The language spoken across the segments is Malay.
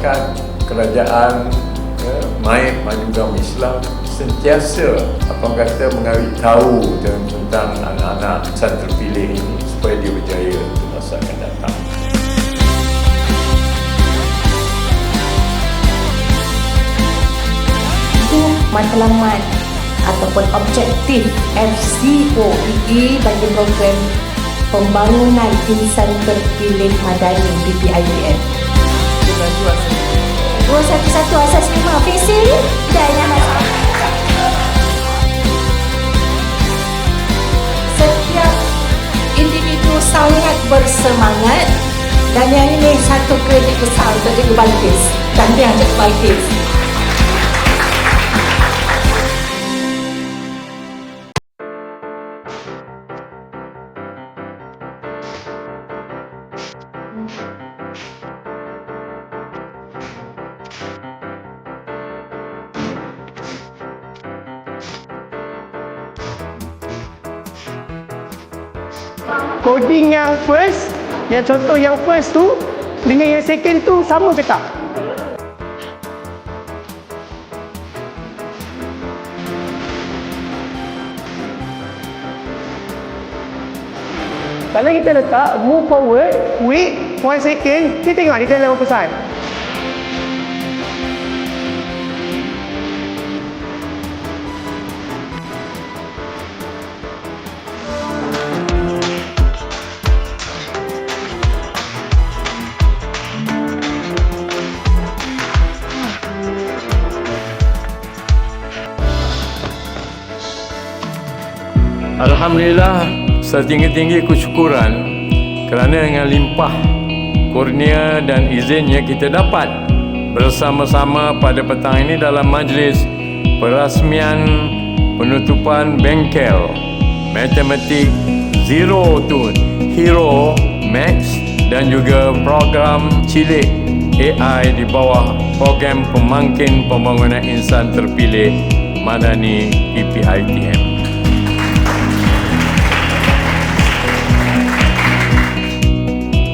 masyarakat, kerajaan, majukan Islam sentiasa mengambil tahu tentang anak-anak insan terpilih ini supaya dia berjaya untuk masa akan datang. Itu matlamat ataupun objektif FCOEE bagi program pembangunan insan terpilih madani PPITM. 211 asas 5 visi dan yang setiap individu sangat bersemangat, dan yang ini satu kredit besar untuk Cikgu Balkis. Tahniah Cikgu Balkis. Coding yang first, yang contoh yang first tu dengan yang second tu sama ke tak? Kalau kita letak move forward, wait 1 second, kita tengok dia dalam pesan. Alhamdulillah, setinggi-tinggi kesyukuran kerana dengan limpah kurnia dan izinnya kita dapat bersama-sama pada petang ini dalam majlis perasmian penutupan bengkel Matematik Zero to Hero Max dan juga program cilik AI di bawah program pemangkin pembangunan insan terpilih madani PPITM.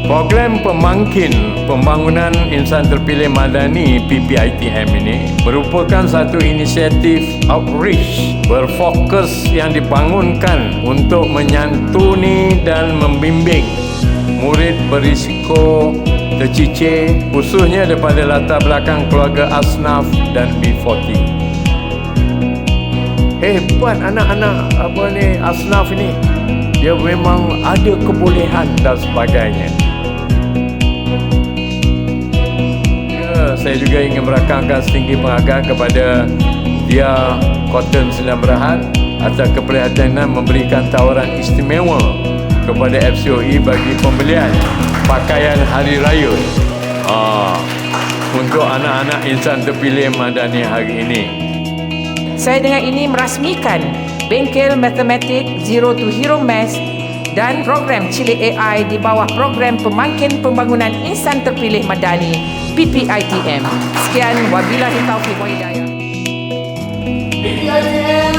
Program pemangkin pembangunan insan terpilih madani PPITM ini merupakan satu inisiatif outreach berfokus yang dibangunkan untuk menyantuni dan membimbing murid berisiko tercicir khususnya daripada latar belakang keluarga asnaf dan B40. Hebat anak-anak asnaf ini. Dia memang ada kebolehan dan sebagainya. Saya juga ingin merakamkan setinggi penghargaan kepada Dia Cotton Sembilan Berahan atas keprihatinannya memberikan tawaran istimewa kepada FCOE bagi pembelian pakaian hari raya untuk anak-anak insan terpilih madani hari ini. Saya dengan ini merasmikan bengkel Matematik Zero to Hero Max dan program cilik AI di bawah program pemangkin pembangunan insan terpilih madani PPITM. Sekian, wabillahi taufiq wa hidayah. PPITM